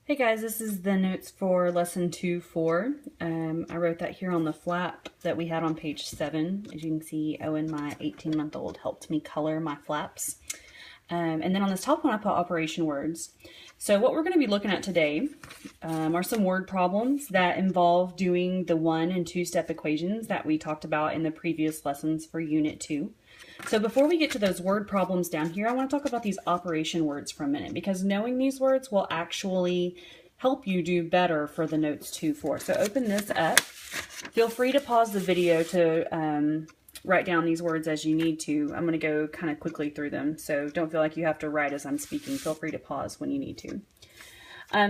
Hey guys, this is the notes for lesson 2-4. I wrote that here on the flap that we had on page 7. As you can see, Owen, my 18-month-old, helped me color my flaps. And then on this top one, I put operation words. So what we're going to be looking at today are some word problems that involve doing the 1- and 2-step equations that we talked about in the previous lessons for Unit 2. So before we get to those word problems down here, I want to talk about these operation words for a minute, because knowing these words will actually help you do better for the notes 2-4. So open this up. Feel free to pause the video to write down these words as you need to. I'm going to go kind of quickly through them, so don't feel like you have to write as I'm speaking. Feel free to pause when you need to.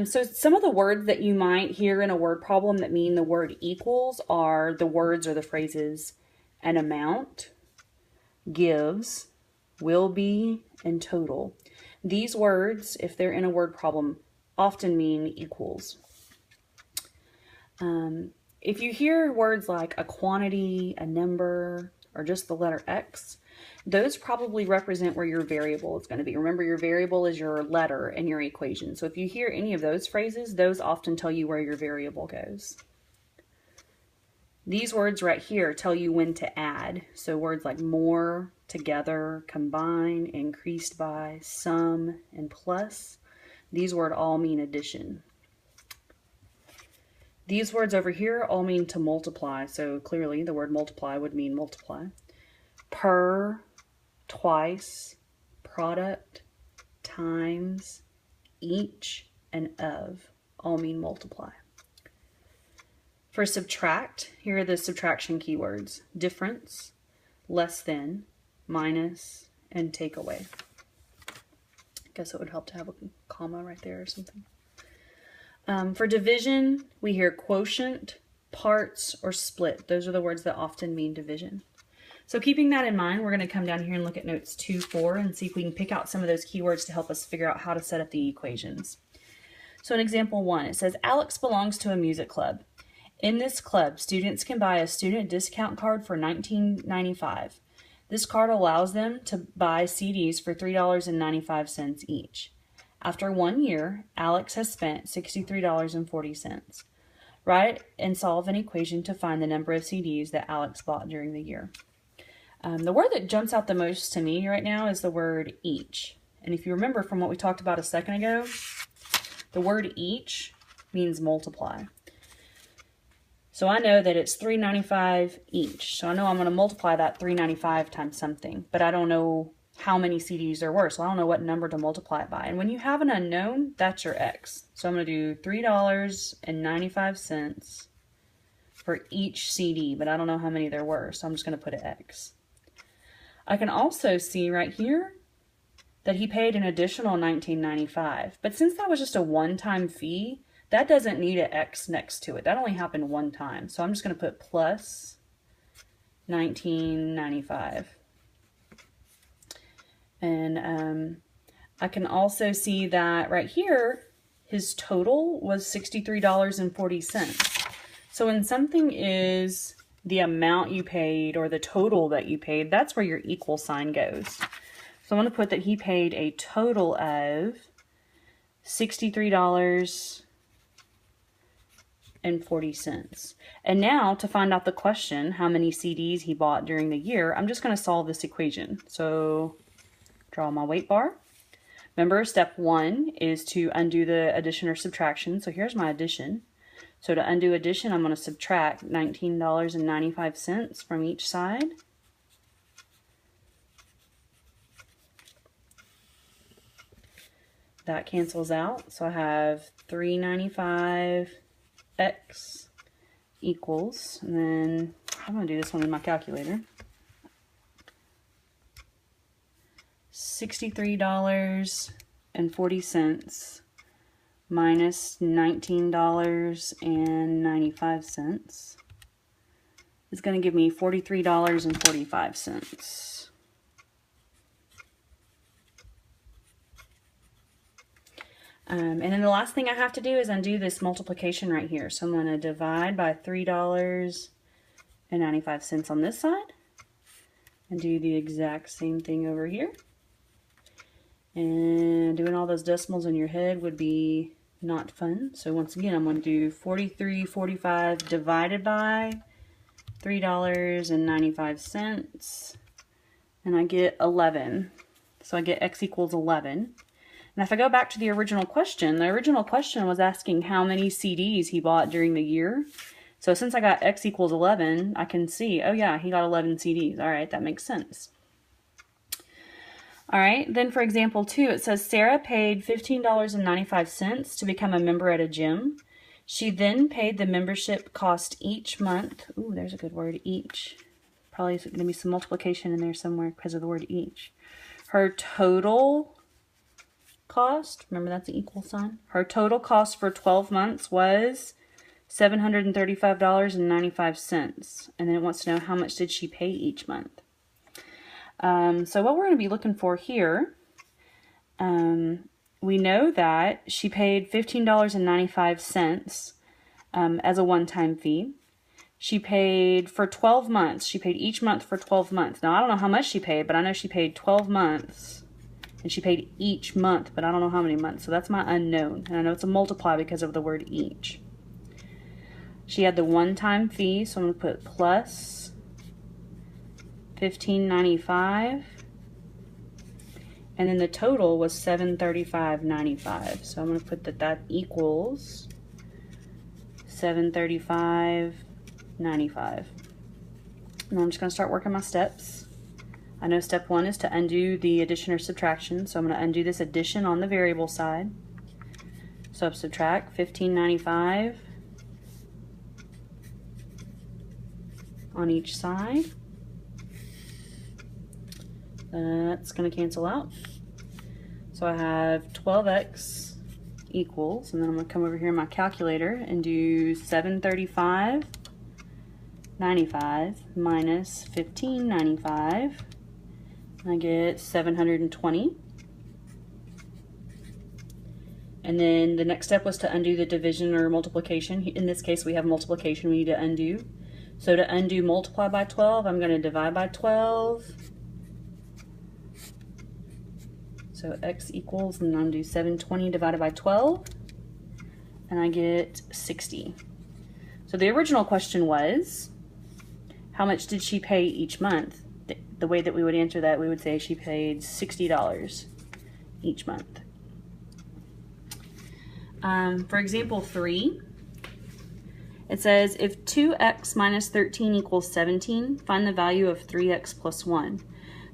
So some of the words that you might hear in a word problem that mean the word equals are the words or the phrases an amount, gives, will be, and total. These words, if they're in a word problem, often mean equals. If you hear words like a quantity, a number, or just the letter X, those probably represent where your variable is going to be. Remember, your variable is your letter in your equation. So if you hear any of those phrases, those often tell you where your variable goes. These words right here tell you when to add. So words like more, together, combine, increased by, sum, and plus. These words all mean addition. These words over here all mean to multiply. So clearly the word multiply would mean multiply. Per, twice, product, times, each, and of all mean multiply. For subtract, here are the subtraction keywords: difference, less than, minus, and take away. I guess it would help to have a comma right there or something. For division, we hear quotient, parts, or split. Those are the words that often mean division. So keeping that in mind, we're going to come down here and look at notes 2-4 and see if we can pick out some of those keywords to help us figure out how to set up the equations. So in example 1, it says Alex belongs to a music club. In this club, students can buy a student discount card for $19.95. This card allows them to buy CDs for $3.95 each. After 1 year, Alex has spent $63.40. Write and solve an equation to find the number of CDs that Alex bought during the year. The word that jumps out the most to me right now is the word each. And if you remember from what we talked about a second ago, the word each means multiply. So I know that it's $3.95 each. So I know I'm going to multiply that $3.95 times something, but I don't know how many CDs there were. So I don't know what number to multiply it by. And when you have an unknown, that's your X. So I'm going to do $3.95 for each CD, but I don't know how many there were. So I'm just going to put an X. I can also see right here that he paid an additional $19.95. But since that was just a one-time fee, that doesn't need an X next to it. That only happened one time. So I'm just going to put plus $19.95. And I can also see that right here, his total was $63.40. So when something is the amount you paid or the total that you paid, that's where your equal sign goes. So I'm going to put that he paid a total of $63.40. And now to find out the question, how many CDs he bought during the year, I'm just going to solve this equation. So draw my weight bar. Remember, step 1 is to undo the addition or subtraction. So here's my addition. So to undo addition, I'm going to subtract $19.95 from each side. That cancels out. So I have $3.95x equals, and then I'm going to do this one in my calculator. $63.40 minus $19.95 is going to give me $43.45. And then the last thing I have to do is undo this multiplication right here. So I'm going to divide by $3.95 on this side and do the exact same thing over here. And doing all those decimals in your head would be not fun. So once again, I'm going to do 43.45 divided by $3.95, and I get 11. So I get x equals 11. And if I go back to the original question was asking how many CDs he bought during the year. So since I got x equals 11, I can see, oh yeah, he got 11 CDs. All right, that makes sense. All right, then for example 2, it says Sarah paid $15.95 to become a member at a gym. She then paid the membership cost each month. Ooh, there's a good word, each. Probably going to be some multiplication in there somewhere because of the word each. Her total cost, remember that's the equal sign. Her total cost for 12 months was $735.95. And then it wants to know how much did she pay each month. So what we're going to be looking for here, we know that she paid $15.95 as a one-time fee. She paid for 12 months. She paid each month for 12 months. Now, I don't know how much she paid, but I know she paid 12 months. And she paid each month, but I don't know how many months. So that's my unknown. And I know it's a multiply because of the word each. She had the one-time fee, so I'm going to put plus $15.95. And then the total was $735.95. So I'm going to put that equals $735.95. And I'm just going to start working my steps. I know step 1 is to undo the addition or subtraction, so I'm going to undo this addition on the variable side. So subtract $15.95 on each side. That's going to cancel out. So I have 12x equals, and then I'm going to come over here in my calculator and do 735.95 minus 15.95. I get 720. And then the next step was to undo the division or multiplication. In this case, we have multiplication we need to undo. So to undo multiply by 12, I'm going to divide by 12. So x equals, and undo 720 divided by 12. And I get 60. So the original question was, how much did she pay each month? The way that we would answer that, we would say she paid $60 each month. For example 3, it says if 2x minus 13 equals 17, find the value of 3x plus 1.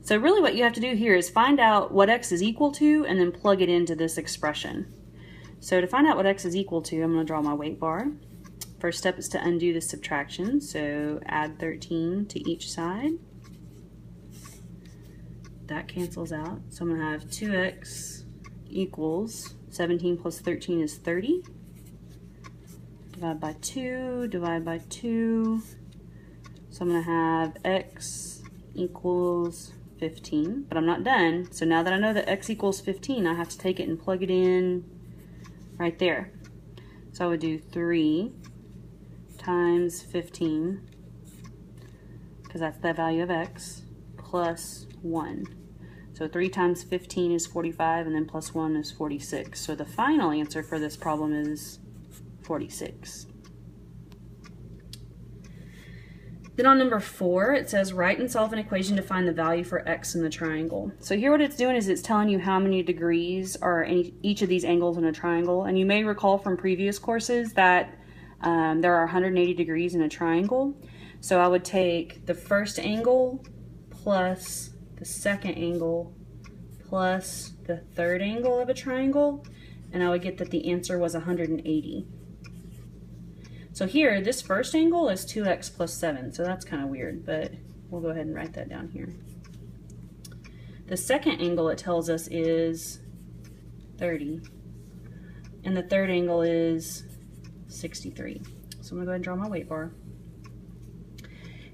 So really what you have to do here is find out what x is equal to and then plug it into this expression. So to find out what x is equal to, I'm going to draw my weight bar. First step is to undo the subtraction, so add 13 to each side. That cancels out. So I'm going to have 2x equals 17 plus 13 is 30. Divide by 2, divide by 2. So I'm going to have x equals 15, but I'm not done. So now that I know that x equals 15, I have to take it and plug it in right there. So I would do 3 times 15, because that's the value of x, plus 1. So 3 times 15 is 45, and then plus 1 is 46. So the final answer for this problem is 46. Then on number 4, it says write and solve an equation to find the value for x in the triangle. So here what it's doing is it's telling you how many degrees are in each of these angles in a triangle. And you may recall from previous courses that there are 180 degrees in a triangle. So I would take the first angle plus the second angle plus the third angle of a triangle, and I would get that the answer was 180. So here, this first angle is 2x plus 7, so that's kind of weird, but we'll go ahead and write that down here. The second angle, it tells us, is 30, and the third angle is 63. So I'm going to go ahead and draw my weight bar.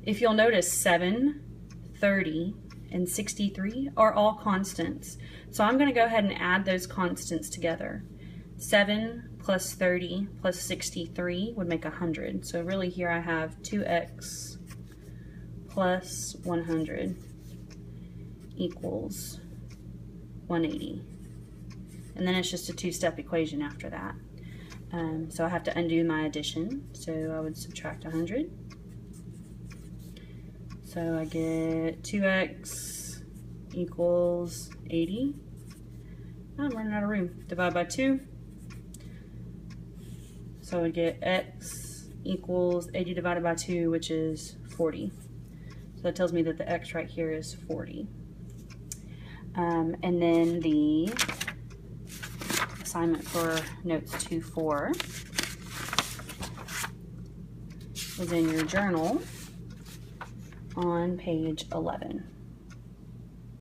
If you'll notice, 7, 30, and 63 are all constants. So I'm going to go ahead and add those constants together. 7 plus 30 plus 63 would make 100. So really here I have 2x plus 100 equals 180. And then it's just a two-step equation after that. So I have to undo my addition. So I would subtract 100. So I get 2x equals 80. I'm running out of room. Divide by 2. So I would get x equals 80 divided by 2, which is 40. So that tells me that the x right here is 40. And then the assignment for notes 2-4 is in your journal on page 11.